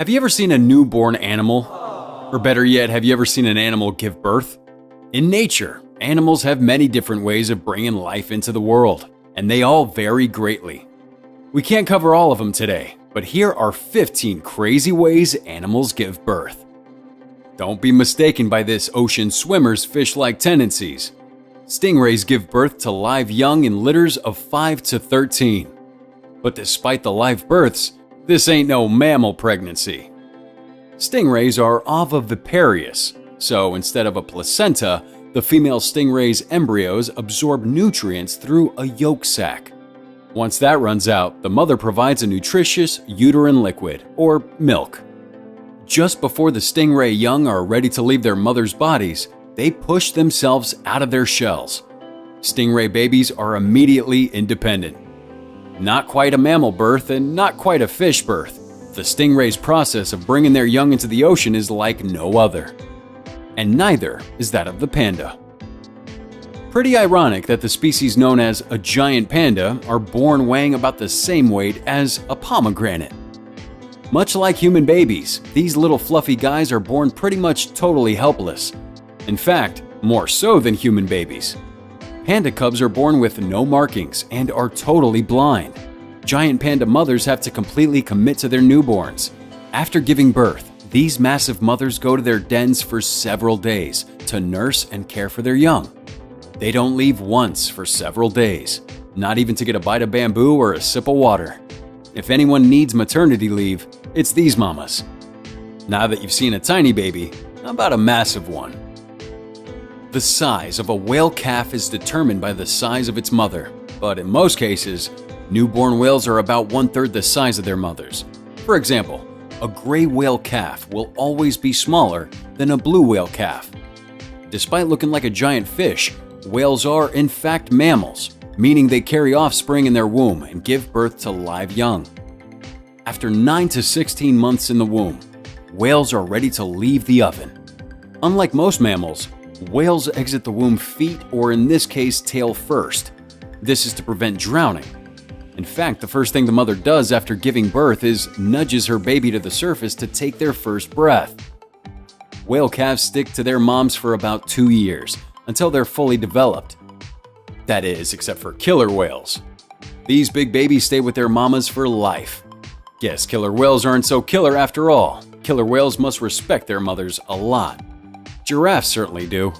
Have you ever seen a newborn animal? Or better yet, have you ever seen an animal give birth? In nature, animals have many different ways of bringing life into the world, and they all vary greatly. We can't cover all of them today, but here are 15 crazy ways animals give birth. Don't be mistaken by this ocean swimmer's fish-like tendencies. Stingrays give birth to live young in litters of 5 to 13. But despite the live births, this ain't no mammal pregnancy. Stingrays are oviparous, so instead of a placenta, the female stingray's embryos absorb nutrients through a yolk sac. Once that runs out, the mother provides a nutritious uterine liquid, or milk. Just before the stingray young are ready to leave their mother's bodies, they push themselves out of their shells. Stingray babies are immediately independent. Not quite a mammal birth and not quite a fish birth. The stingray's process of bringing their young into the ocean is like no other. And neither is that of the panda. Pretty ironic that the species known as a giant panda are born weighing about the same weight as a pomegranate. Much like human babies, these little fluffy guys are born pretty much totally helpless. In fact, more so than human babies. Panda cubs are born with no markings and are totally blind. Giant panda mothers have to completely commit to their newborns. After giving birth, these massive mothers go to their dens for several days to nurse and care for their young. They don't leave once for several days, not even to get a bite of bamboo or a sip of water. If anyone needs maternity leave, it's these mamas. Now that you've seen a tiny baby, how about a massive one? The size of a whale calf is determined by the size of its mother, but in most cases, newborn whales are about 1/3 the size of their mothers. For example, a gray whale calf will always be smaller than a blue whale calf. Despite looking like a giant fish, whales are in fact mammals, meaning they carry offspring in their womb and give birth to live young. After 9 to 16 months in the womb, whales are ready to leave the oven. Unlike most mammals, whales exit the womb feet, or in this case tail first. This is to prevent drowning. In fact, the first thing the mother does after giving birth is nudges her baby to the surface to take their first breath. Whale calves stick to their moms for about 2 years, until they're fully developed. That is, except for killer whales. These big babies stay with their mamas for life. Guess killer whales aren't so killer after all. Killer whales must respect their mothers a lot. Giraffes certainly do.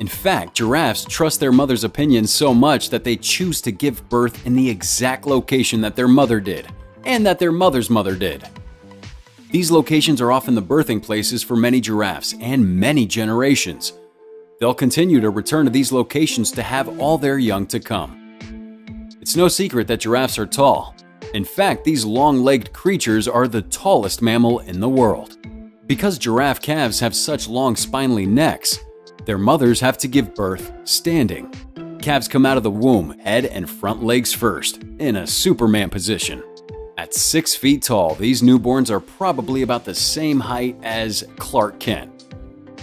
In fact, giraffes trust their mother's opinion so much that they choose to give birth in the exact location that their mother did, and that their mother's mother did. These locations are often the birthing places for many giraffes and many generations. They'll continue to return to these locations to have all their young to come. It's no secret that giraffes are tall. In fact, these long-legged creatures are the tallest mammal in the world. Because giraffe calves have such long spindly necks, their mothers have to give birth standing. Calves come out of the womb, head and front legs first, in a Superman position. At 6 feet tall, these newborns are probably about the same height as Clark Kent.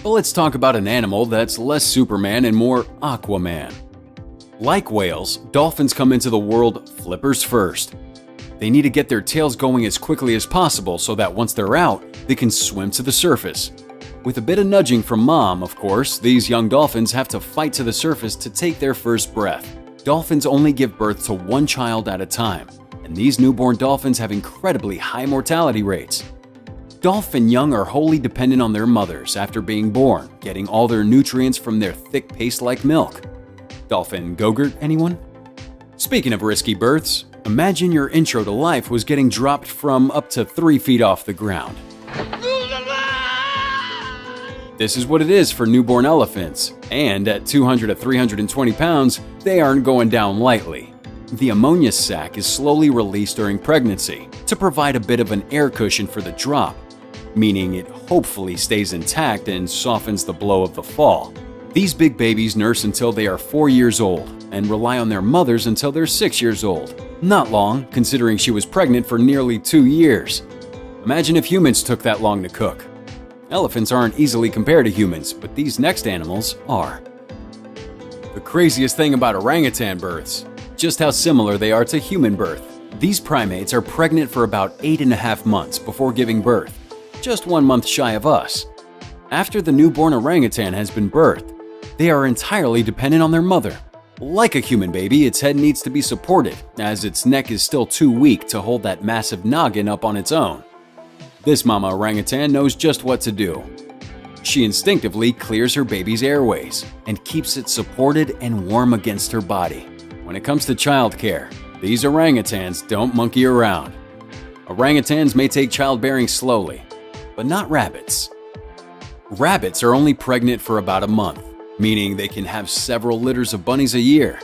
But let's talk about an animal that's less Superman and more Aquaman. Like whales, dolphins come into the world flippers first. They need to get their tails going as quickly as possible so that once they're out, they can swim to the surface. With a bit of nudging from mom, of course, these young dolphins have to fight to the surface to take their first breath. Dolphins only give birth to one child at a time, and these newborn dolphins have incredibly high mortality rates. Dolphin young are wholly dependent on their mothers after being born, getting all their nutrients from their thick paste-like milk. Dolphin Go-Gurt, anyone? Speaking of risky births, imagine your intro to life was getting dropped from up to 3 feet off the ground. This is what it is for newborn elephants, and at 200 to 320 pounds, they aren't going down lightly. The ammonia sac is slowly released during pregnancy to provide a bit of an air cushion for the drop, meaning it hopefully stays intact and softens the blow of the fall. These big babies nurse until they are 4 years old and rely on their mothers until they're 6 years old. Not long, considering she was pregnant for nearly 2 years. Imagine if humans took that long to cook. Elephants aren't easily compared to humans, but these next animals are. The craziest thing about orangutan births, just how similar they are to human birth. These primates are pregnant for about 8.5 months before giving birth, just 1 month shy of us. After the newborn orangutan has been birthed, they are entirely dependent on their mother. Like a human baby, its head needs to be supported, as its neck is still too weak to hold that massive noggin up on its own. This mama orangutan knows just what to do. She instinctively clears her baby's airways and keeps it supported and warm against her body. When it comes to childcare, these orangutans don't monkey around. Orangutans may take childbearing slowly, but not rabbits. Rabbits are only pregnant for about a month, meaning they can have several litters of bunnies a year.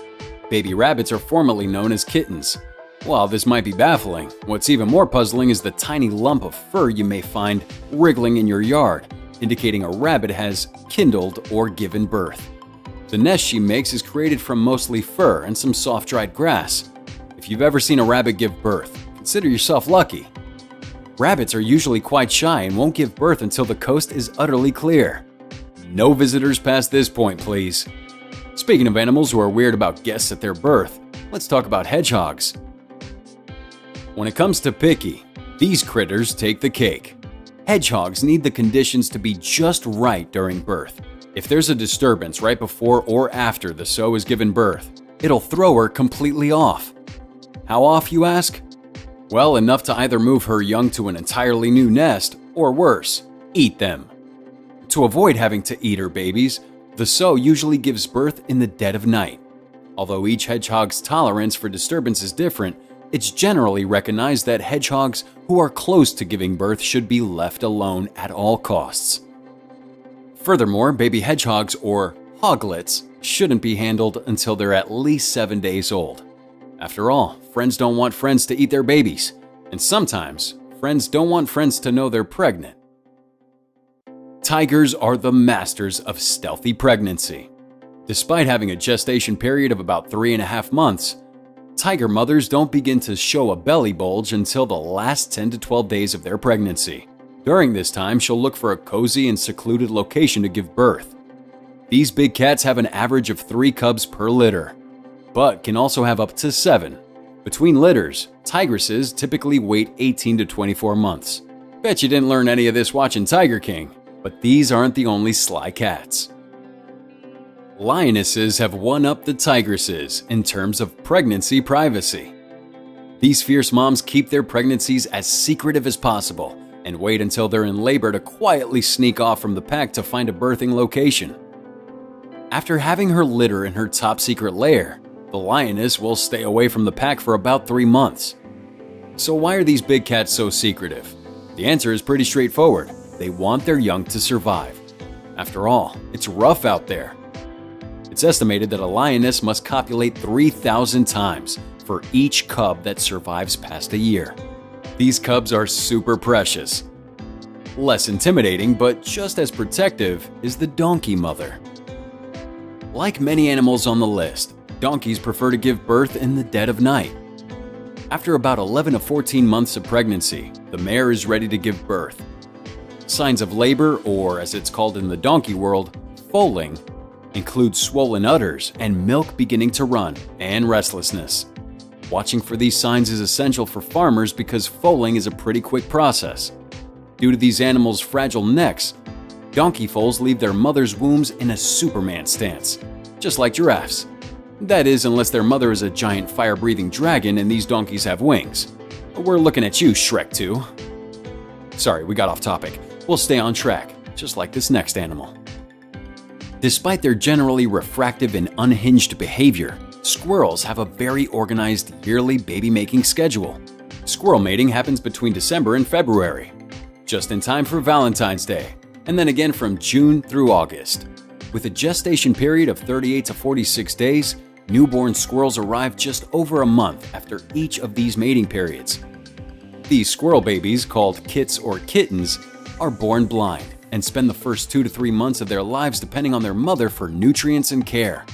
Baby rabbits are formally known as kittens. While this might be baffling, what's even more puzzling is the tiny lump of fur you may find wriggling in your yard, indicating a rabbit has kindled or given birth. The nest she makes is created from mostly fur and some soft dried grass. If you've ever seen a rabbit give birth, consider yourself lucky. Rabbits are usually quite shy and won't give birth until the coast is utterly clear. No visitors past this point, please. Speaking of animals who are weird about guests at their birth, let's talk about hedgehogs. When it comes to picky, these critters take the cake. Hedgehogs need the conditions to be just right during birth. If there's a disturbance right before or after the sow is given birth, it'll throw her completely off. How off, you ask? Well, enough to either move her young to an entirely new nest, or worse, eat them. To avoid having to eat her babies, the sow usually gives birth in the dead of night. Although each hedgehog's tolerance for disturbance is different, it's generally recognized that hedgehogs who are close to giving birth should be left alone at all costs. Furthermore, baby hedgehogs, or hoglets, shouldn't be handled until they're at least 7 days old. After all, friends don't want friends to eat their babies, and sometimes friends don't want friends to know they're pregnant. Tigers are the masters of stealthy pregnancy. Despite having a gestation period of about 3.5 months, tiger mothers don't begin to show a belly bulge until the last 10 to 12 days of their pregnancy. During this time, she'll look for a cozy and secluded location to give birth. These big cats have an average of 3 cubs per litter, but can also have up to 7. Between litters, tigresses typically wait 18 to 24 months. Bet you didn't learn any of this watching Tiger King, but these aren't the only sly cats. Lionesses have one-upped the tigresses in terms of pregnancy privacy. These fierce moms keep their pregnancies as secretive as possible and wait until they're in labor to quietly sneak off from the pack to find a birthing location. After having her litter in her top-secret lair, the lioness will stay away from the pack for about 3 months. So why are these big cats so secretive? The answer is pretty straightforward. They want their young to survive. After all, it's rough out there. It's estimated that a lioness must copulate 3,000 times for each cub that survives past a year. These cubs are super precious. Less intimidating, but just as protective, is the donkey mother. Like many animals on the list, donkeys prefer to give birth in the dead of night. After about 11 to 14 months of pregnancy, the mare is ready to give birth. Signs of labor, or as it's called in the donkey world, foaling, include swollen udders and milk beginning to run, and restlessness. Watching for these signs is essential for farmers because foaling is a pretty quick process. Due to these animals' fragile necks, donkey foals leave their mother's wombs in a Superman stance, just like giraffes. That is, unless their mother is a giant fire-breathing dragon and these donkeys have wings. We're looking at you, Shrek 2. Sorry, we got off topic. We'll stay on track, just like this next animal. Despite their generally refractive and unhinged behavior, squirrels have a very organized yearly baby-making schedule. Squirrel mating happens between December and February, just in time for Valentine's Day, and then again from June through August. With a gestation period of 38 to 46 days, newborn squirrels arrive just over a month after each of these mating periods. These squirrel babies, called kits or kittens, are born blind and spend the first 2 to 3 months of their lives depending on their mother for nutrients and care.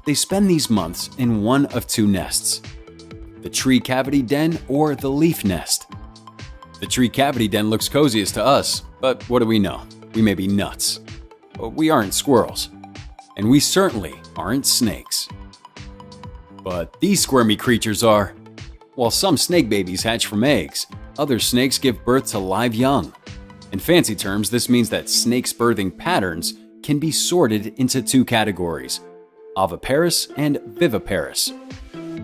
They spend these months in one of 2 nests, the tree cavity den or the leaf nest. The tree cavity den looks coziest to us, but what do we know? We may be nuts. But we aren't squirrels. And we certainly aren't snakes. But these squirmy creatures are. While some snake babies hatch from eggs, other snakes give birth to live young. In fancy terms, this means that snakes' birthing patterns can be sorted into two categories: oviparous and viviparous,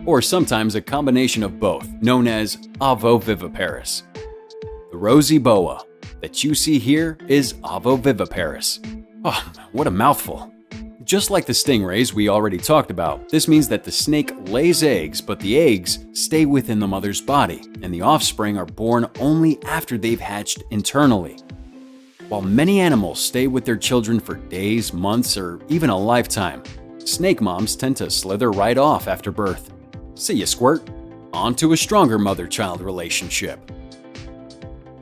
or sometimes a combination of both, known as ovoviviparous. The rosy boa that you see here is ovoviviparous. Oh, what a mouthful. Just like the stingrays we already talked about, this means that the snake lays eggs, but the eggs stay within the mother's body, and the offspring are born only after they've hatched internally. While many animals stay with their children for days, months, or even a lifetime, snake moms tend to slither right off after birth. See ya, squirt. On to a stronger mother-child relationship.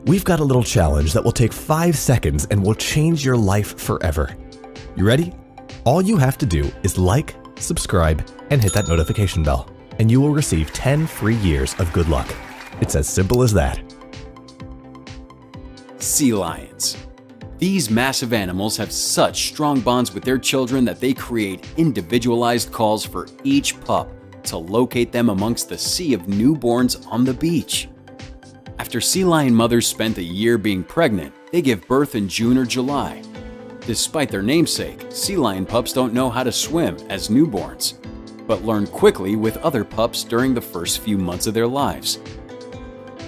We've got a little challenge that will take 5 seconds and will change your life forever. You ready? All you have to do is like, subscribe, and hit that notification bell, and you will receive 10 free years of good luck. It's as simple as that. Sea lions. These massive animals have such strong bonds with their children that they create individualized calls for each pup to locate them amongst the sea of newborns on the beach. After sea lion mothers spent a year being pregnant, they give birth in June or July. Despite their namesake, sea lion pups don't know how to swim as newborns, but learn quickly with other pups during the first few months of their lives.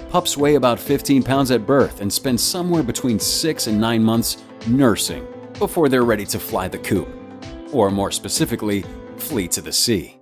Pups weigh about 15 pounds at birth and spend somewhere between 6 and 9 months nursing before they're ready to fly the coop, or more specifically, flee to the sea.